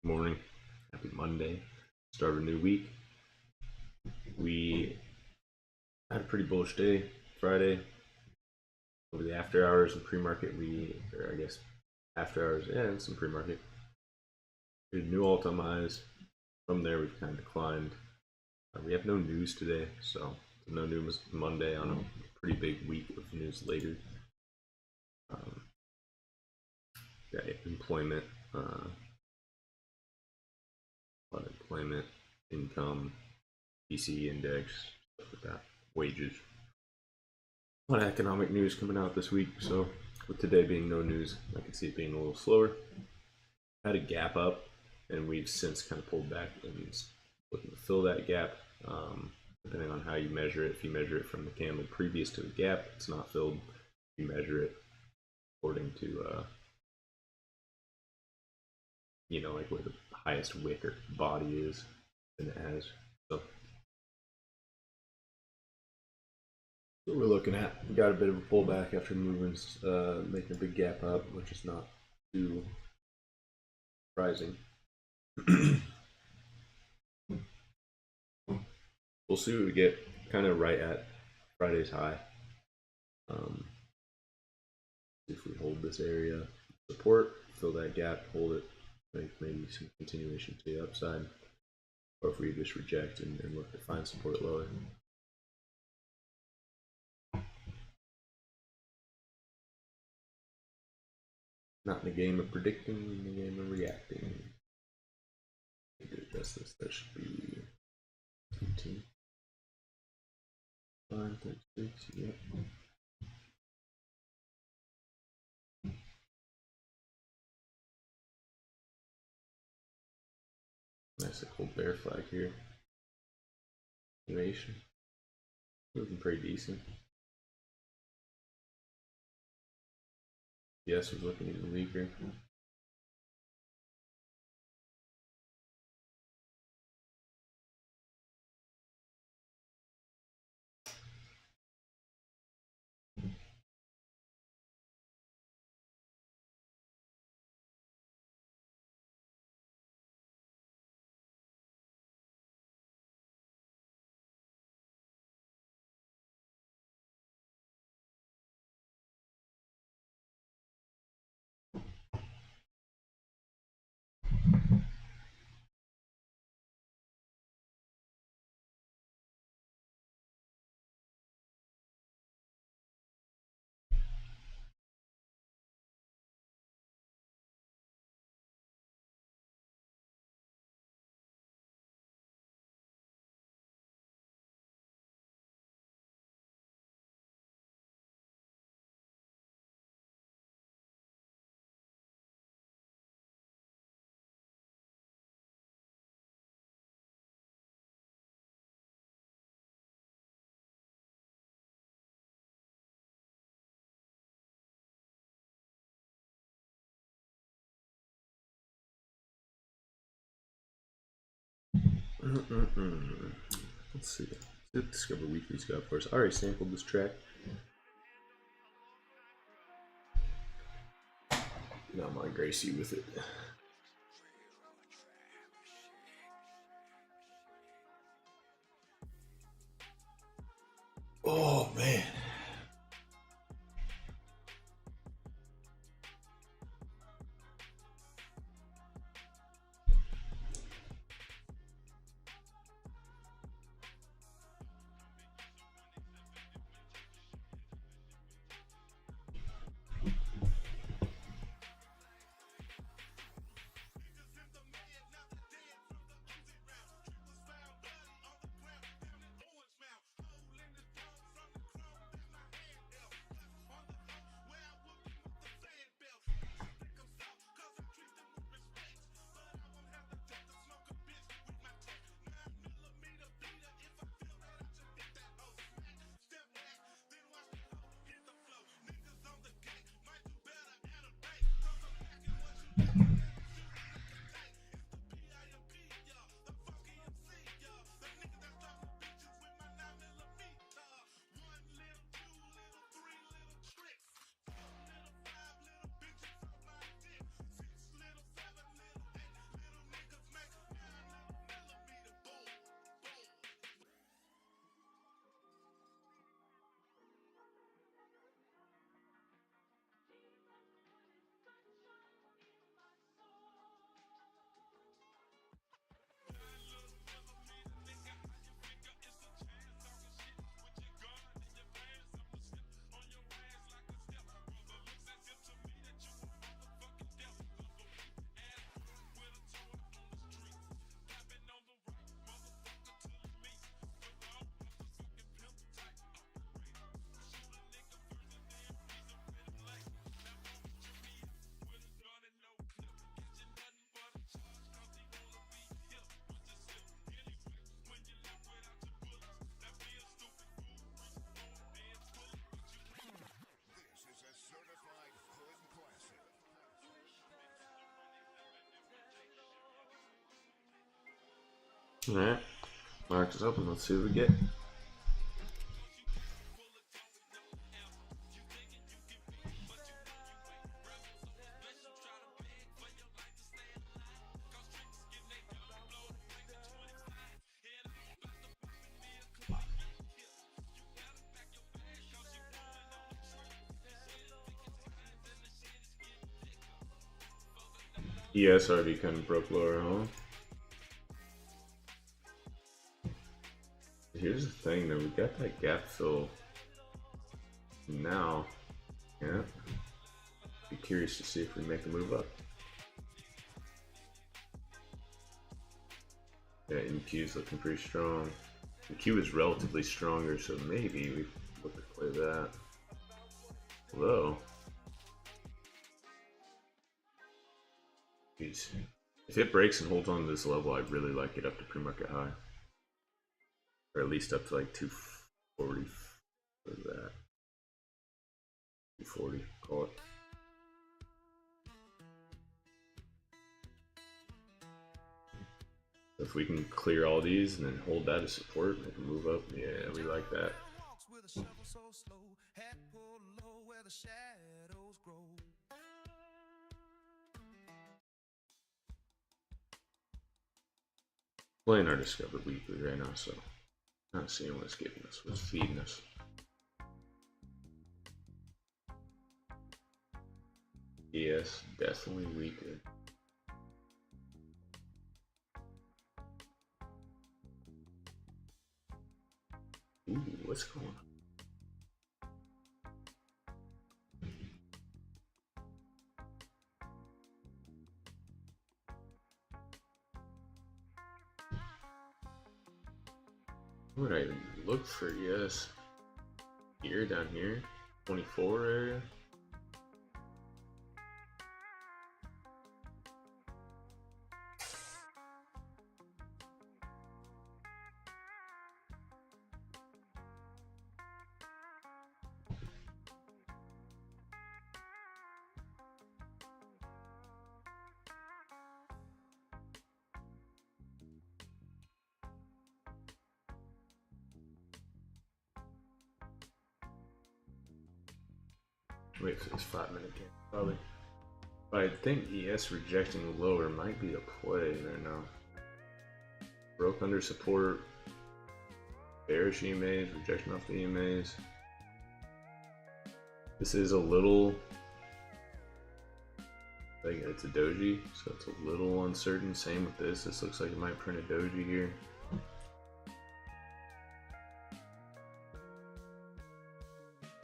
Morning. Happy Monday. Start of a new week. We had a pretty bullish day Friday. Over the after hours and pre-market, or I guess after hours and some pre-market, we had new all-time highs. From there, we've kind of declined. We have no news today, so no news Monday on a pretty big week of news later. Got employment, unemployment, income, PCE index, stuff like that, wages. A lot of economic news coming out this week, so with today being no news, I can see it being a little slower. Had a gap up, and we've since kind of pulled back and looking to fill that gap. Depending on how you measure it, if you measure it from the candle previous to the gap, it's not filled. If you measure it according to like where the highest wick or body is, then it has. So what we're looking at, we got a bit of a pullback after moving, making a big gap up, which is not too surprising. We'll see what we get, kind of right at Friday's high. If we hold this area support, fill that gap, hold it, make maybe some continuation to the upside, or if we just reject and look to find support lower. Not in the game of predicting, in the game of reacting. I need to adjust this. That should be 15. 536, yep. Nice little bear flag here. Continuation. Looking pretty decent. Yes, was looking even weaker. Let's see. Let's discover weekly's got for us. I already sampled this track. Now my Gracie with it. Oh man. Alright, mark is open. Let's see what we get. ES already kind of broke lower, huh? Here's the thing though, we got that gap fill now. Yeah. Be curious to see if we make a move up. Yeah, NQ is looking pretty strong. NQ is relatively stronger, so maybe we look to play that. Although, geez, if it breaks and holds on to this level, I'd really like it up to pre-market high. Or at least up to like 240. What is that? 240, call it. If we can clear all these and then hold that as support, make a move up, yeah, we like that. Playing our Discover Weekly right now, so not seeing what it's giving us, what's feeding us. Yes, definitely weaker. Ooh, what's going on? What would I even look for? Yes. Here, down here, 24 area. Wait for this 5-minute game, probably. But I think ES rejecting lower might be a play right now. Broke under support. Bearish EMAs, rejection off the EMAs. This is a little, like it's a doji, so it's a little uncertain. Same with this. This looks like it might print a doji here.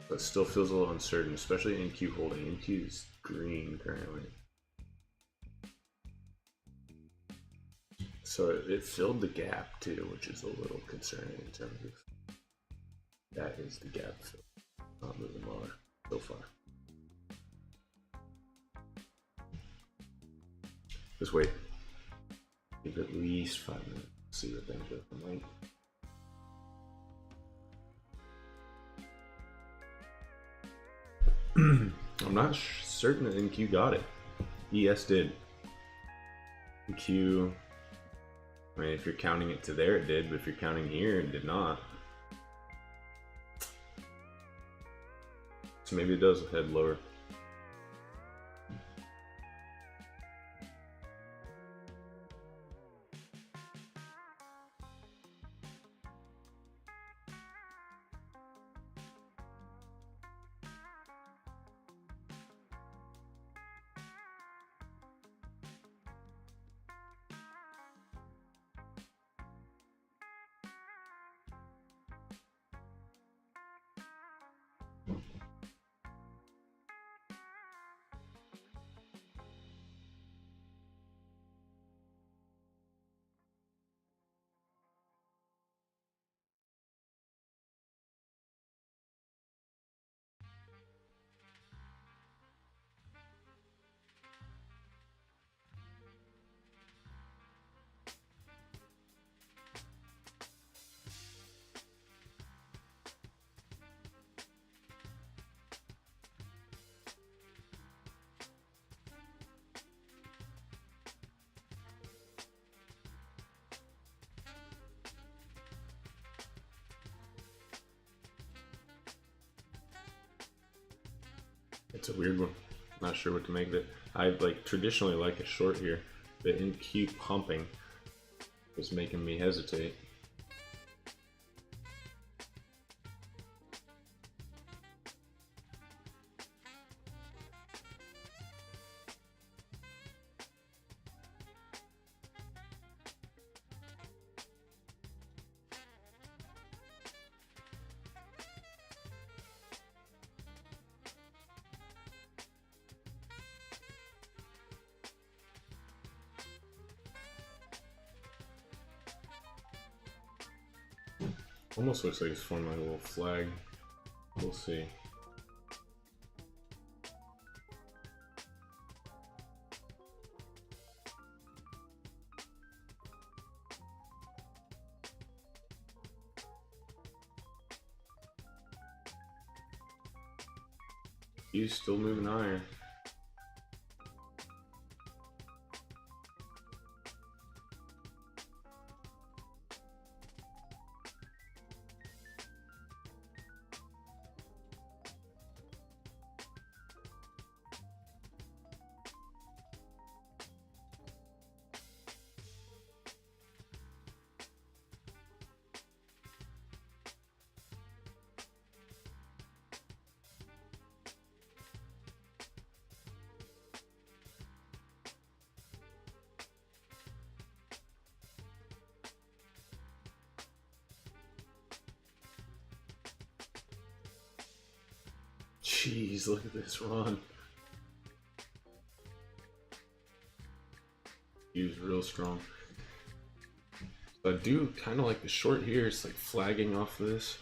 But still feels a little uncertain, especially NQ holding. NQ is green currently. So it filled the gap too, which is a little concerning in terms of that is the gap fill. Not moving lower so far. Just wait. Give it at least 5 minutes. See what things are looking like. I'm not certain that NQ got it. ES did. NQ, I mean, if you're counting it to there, it did, but if you're counting here, it did not. So maybe it does head lower. It's a weird one. Not sure what to make of it. I like traditionally like a short here, but NQ pumping was making me hesitate. Almost looks like it's forming like a little flag. We'll see. He's still moving higher. Jeez, look at this run. He was real strong. So I do kind of like the short here. It's like flagging off this.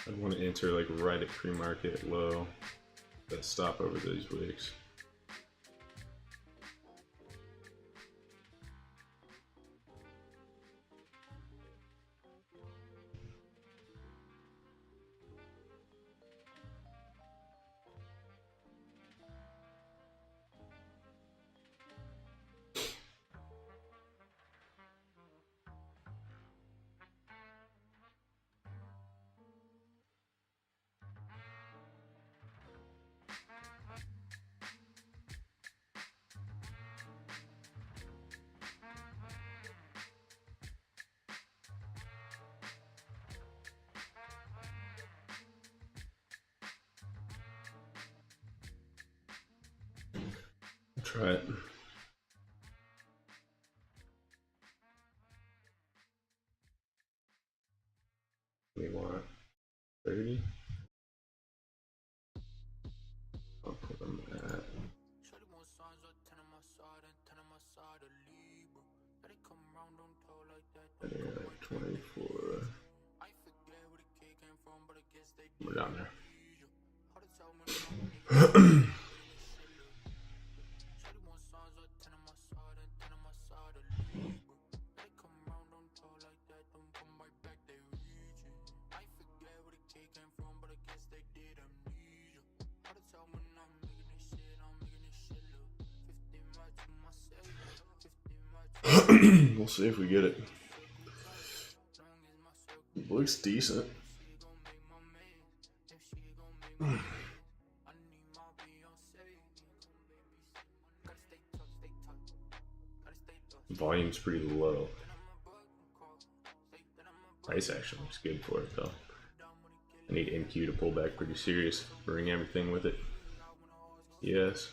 I want to enter like right at pre-market low. That stop over these wicks. Try it. We want 30. I'll put them at 24. We're down there. We'll see if we get it. It looks decent. Volume's pretty low. Price action looks good for it though. I need NQ to pull back pretty serious. Bring everything with it. Yes.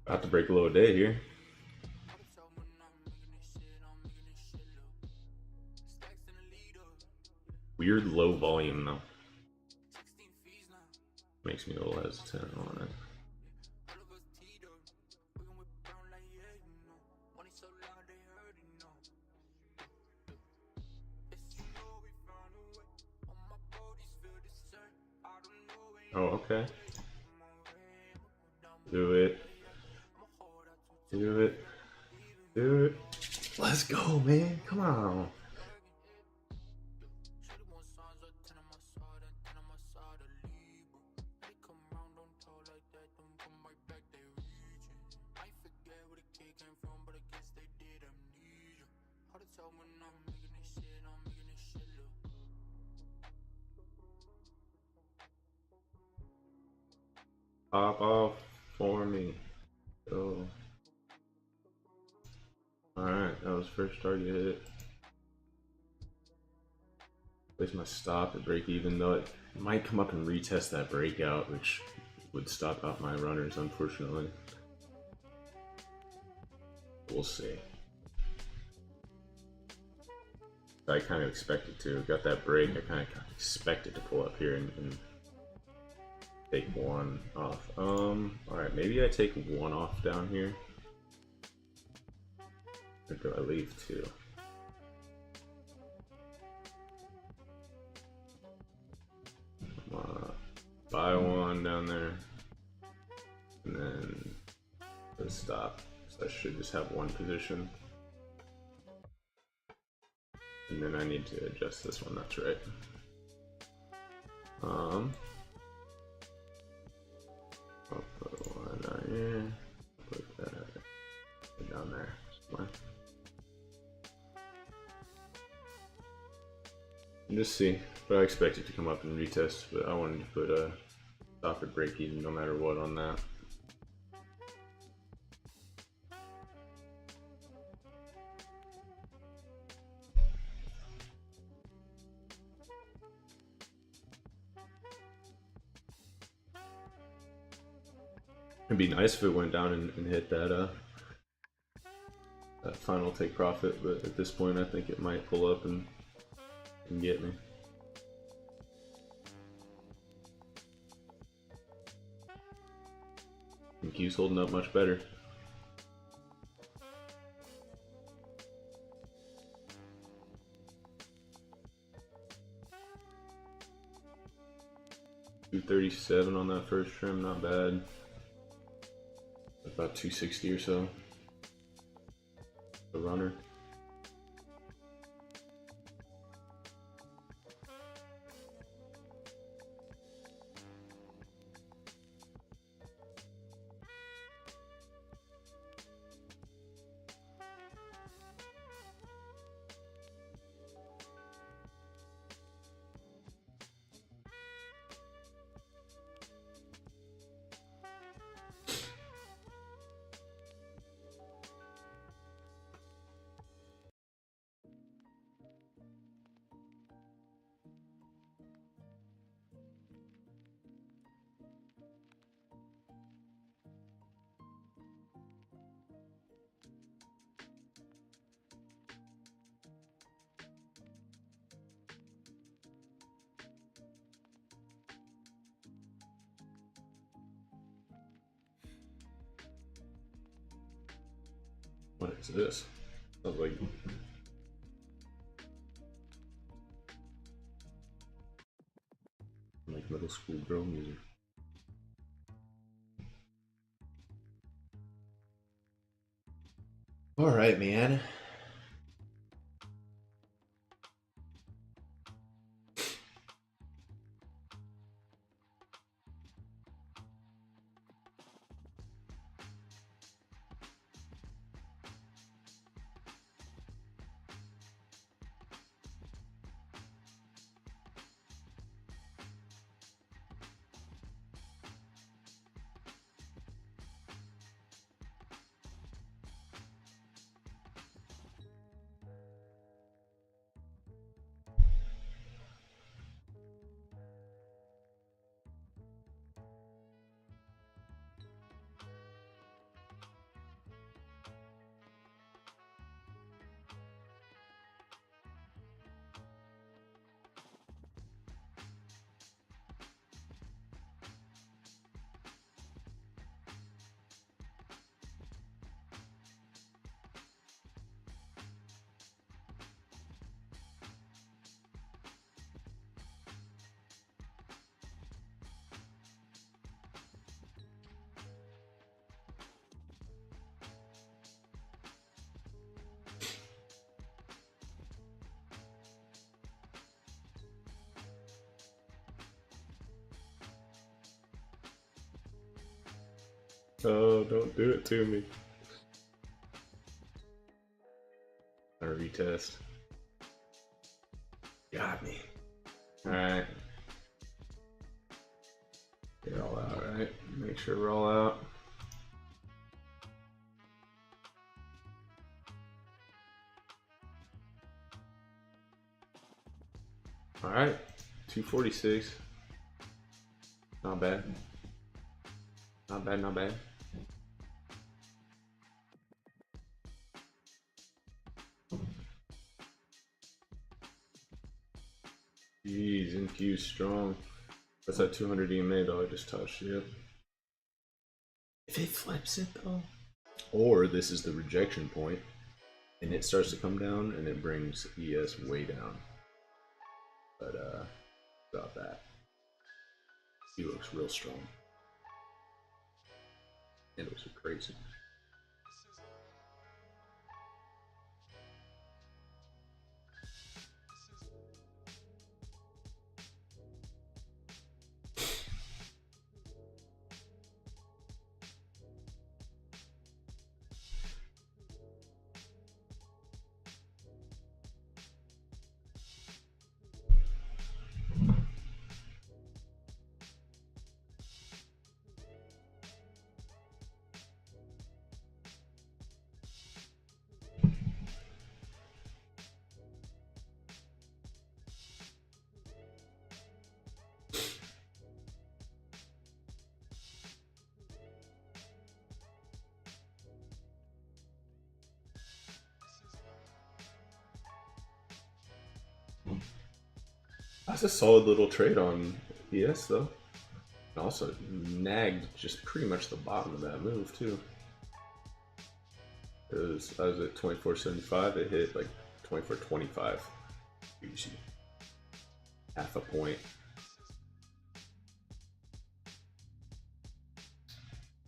About to break a low day here. Weird low volume though. Makes me a little hesitant on it. Oh, okay. Do it. Let's go, man. Come on. Pop off for me. Oh. Alright, that was first target hit. Place my stop at break even, though it might come up and retest that breakout, which would stop out my runners, unfortunately. We'll see. I kind of expected to. Got that break, I kind of expected to pull up here and take one off. Alright, maybe I take one off down here. Or do I leave two? Buy one down there, and then the stop. So I should just have one position, and then I need to adjust this one. That's right. I'll put one down here. Put that down there. Somewhere. And just see. But I expect it to come up and retest, but I wanted to put a stop at break even no matter what on that. It'd be nice if it went down and hit that that final take profit, but at this point I think it might pull up and get me. Q's holding up much better. $237 on that first trim, not bad. About 260 or so. The runner. What is this? Sounds like middle school girl music. All right, man. Oh, don't do it to me. I retest. Got me. Alright. Get it all out, right? Make sure we're all out. Alright. 246. Not bad. Not bad, not bad. Jeez, NQ strong. That's that 200 EMA though I just touched, yep. If it flips it though. Or this is the rejection point and it starts to come down and it brings ES way down. But about that. He looks real strong. And it looks crazy. That's a solid little trade on ES though. And also nagged just pretty much the bottom of that move too. I was at 24.75, it hit like 24.25. Easy. Half a point.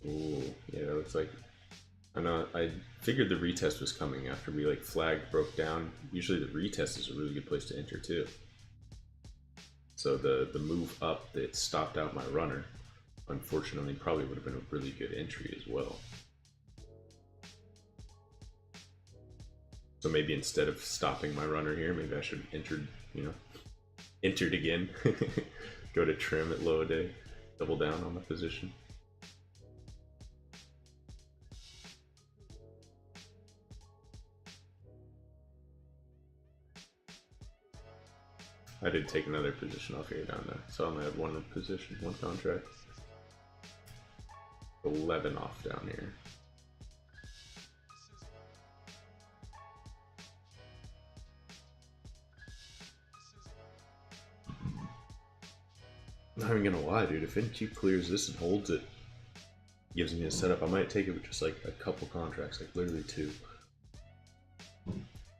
Ooh, yeah, it looks like I know. I figured the retest was coming after we like flagged, broke down. Usually the retest is a really good place to enter too. So the move up that stopped out my runner, unfortunately, probably would have been a really good entry as well. So maybe instead of stopping my runner here, maybe I should entered again. Go to trim at low a day, double down on my position. I did take another position off here down there, so I only have one position, one contract. 11 off down here. Not even gonna lie, dude, if NQ clears this and holds it, gives me a setup, I might take it with just like a couple contracts, like literally 2.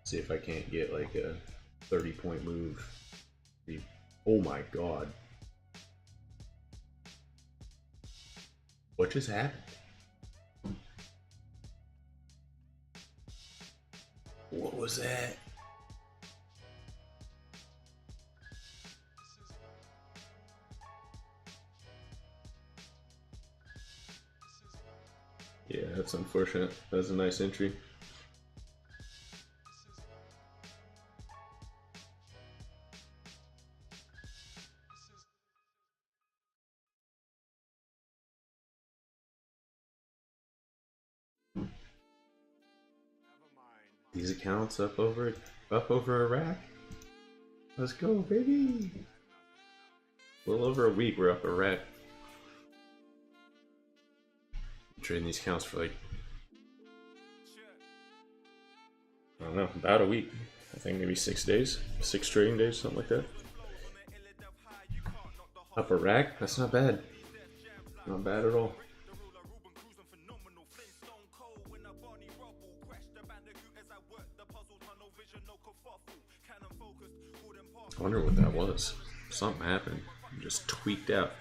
See if I can't get like a 30-point move. Oh my god. What just happened? What was that? Yeah, that's unfortunate. That's a nice entry. These accounts up over Iraq. Let's go, baby. A little over a week, we're up Iraq. Trading these accounts for like, I don't know, about a week. I think maybe 6 days, 6 trading days, something like that. Up Iraq, that's not bad. Not bad at all. I wonder what that was. Something happened. Just tweaked out.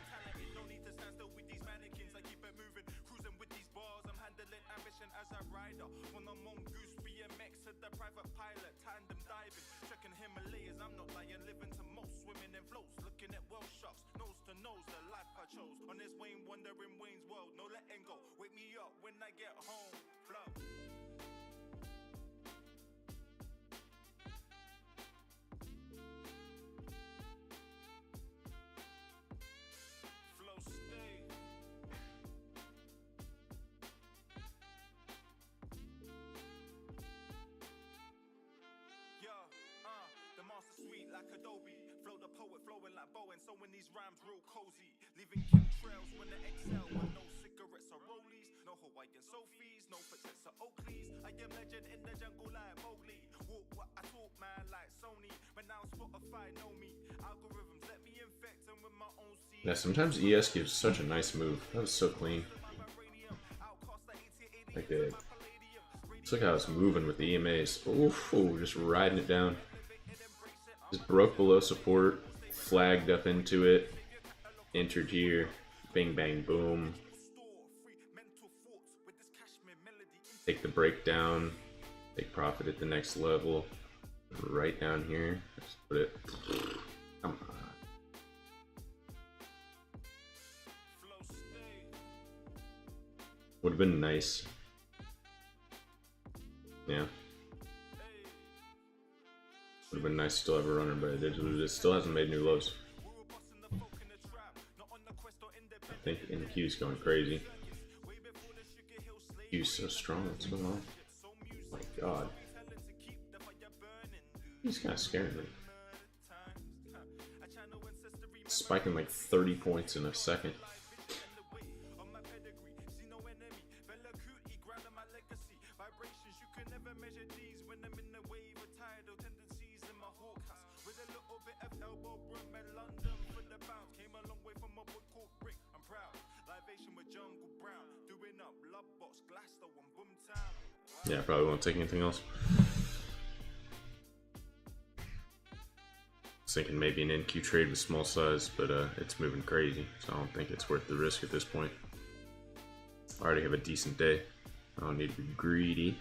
chose. On this Wayne wandering Wayne's world, no letting go. Wake me up when I get home. Flow. Flow stay. Yeah, the master sweet like Adobe. Flow the poet flowing like Bowen, sewing these rhymes real cozy. Leaving chemtrails when they excel. With no cigarettes or rollies, no Hawaiian Sophies, no potets or Oakleys. I am legend in the jungle like Mowgli. Walk what I talk, man, like Sony. But now Spotify know me. Algorithms let me infect them with my own seed. Yeah, sometimes ES gives such a nice move. That was so clean. Like the, it's like how I was moving with the EMAs. Ooh, just riding it down. Just broke below support, flagged up into it, entered here, bing bang boom. Take the breakdown, take profit at the next level. Right down here, just put it. Come on. Would have been nice. Yeah. Would have been nice to still have a runner, but it still hasn't made new lows. I think NQ's going crazy. Q's so strong, what's going on? Oh my god. He's kind of scaring me. Spiking like 30 points in a second. Yeah, I probably won't take anything else. Thinking maybe an NQ trade with small size, but it's moving crazy, so I don't think it's worth the risk at this point. I already have a decent day. I don't need to be greedy.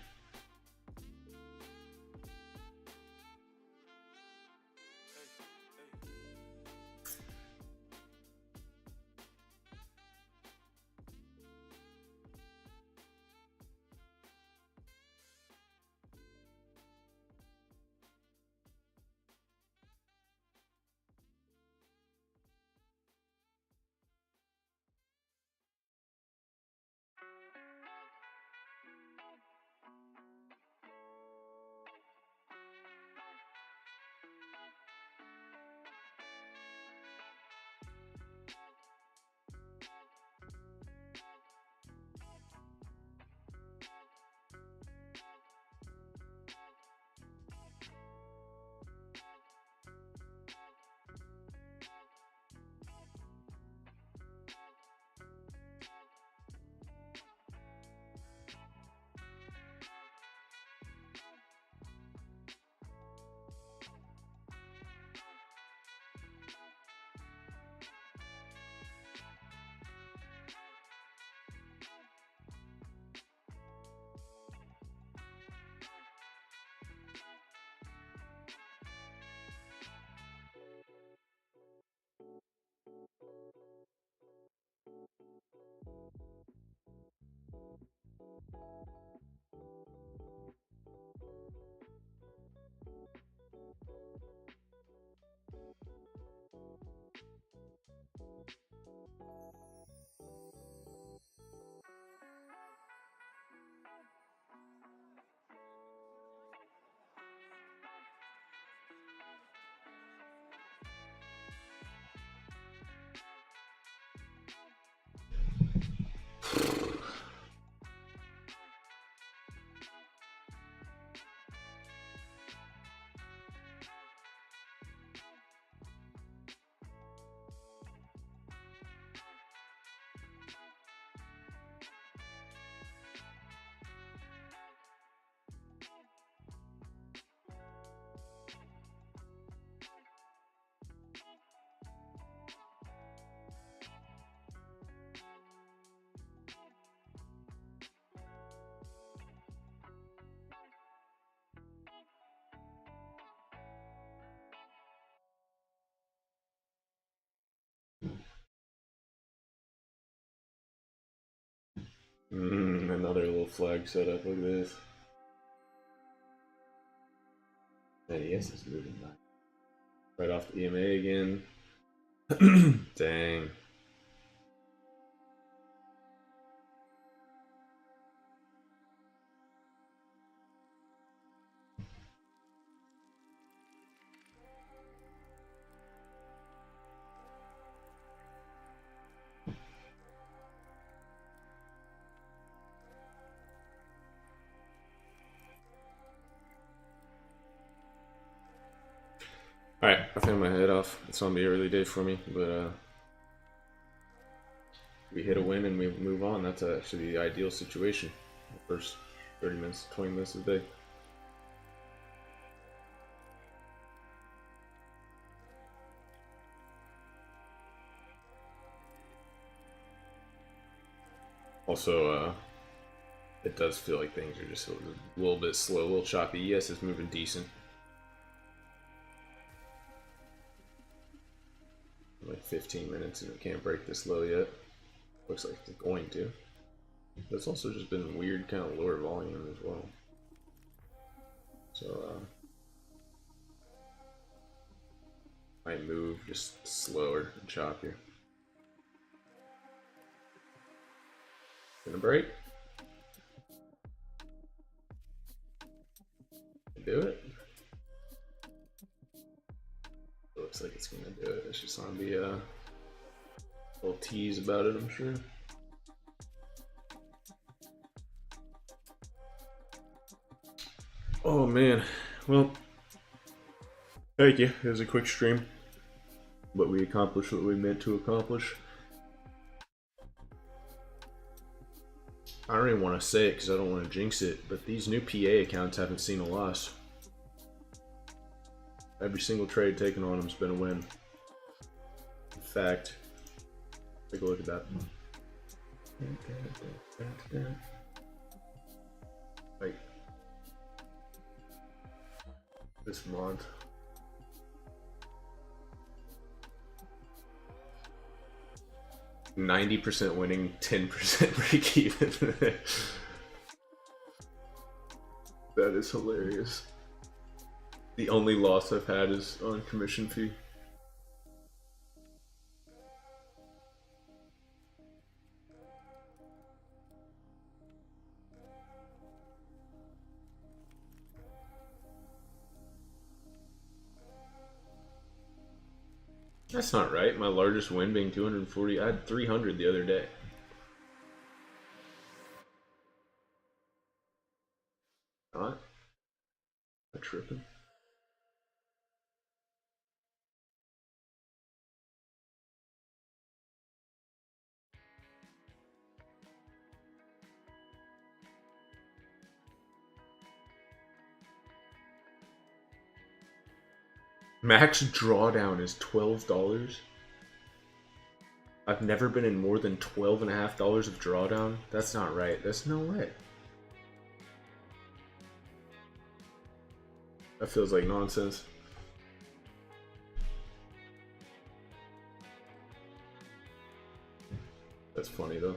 Another little flag setup. Look at this. NES is moving back. Right off the EMA again. Dang. Alright, I think I'm gonna head off. It's gonna be an early day for me, but we hit a win and we move on. That's actually the ideal situation. The first 30 minutes, 20 minutes of the day. Also, it does feel like things are just a little bit slow, a little choppy. ES is moving decent. Like 15 minutes and it can't break this low yet. Looks like it's going to. That's also just been weird, kind of lower volume as well. So, might move just slower and choppier. Gonna break. Do it. Looks like it's gonna do it. It's just gonna be a little tease about it, I'm sure. Oh man, well, thank you. It was a quick stream, but we accomplished what we meant to accomplish. I don't even want to say it because I don't want to jinx it, but these new PA accounts haven't seen a loss. Every single trade taken on them has been a win. In fact, take a look at that. Like this month. %90 winning, 10% break even. That is hilarious. The only loss I've had is on commission fee. That's not right. My largest win being 240. I had 300 the other day. Not? I'm tripping. Max drawdown is $12. I've never been in more than $12.50 of drawdown. That's not right. That's no way. That feels like nonsense. That's funny though.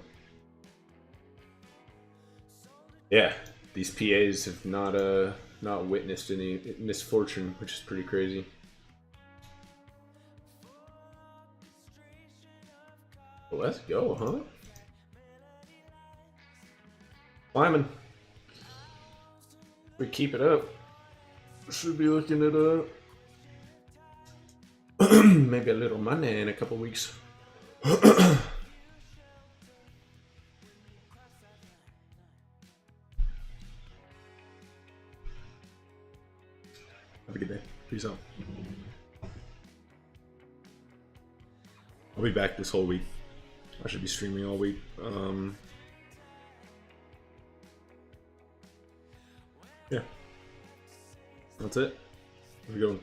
Yeah, these PAs have not witnessed any misfortune, which is pretty crazy. Well, let's go, huh? Climbing. We keep it up. Should be looking at maybe a little money in a couple weeks. Have a good day. Peace out. I'll be back this whole week. I should be streaming all week. Yeah. That's it. Have a good one.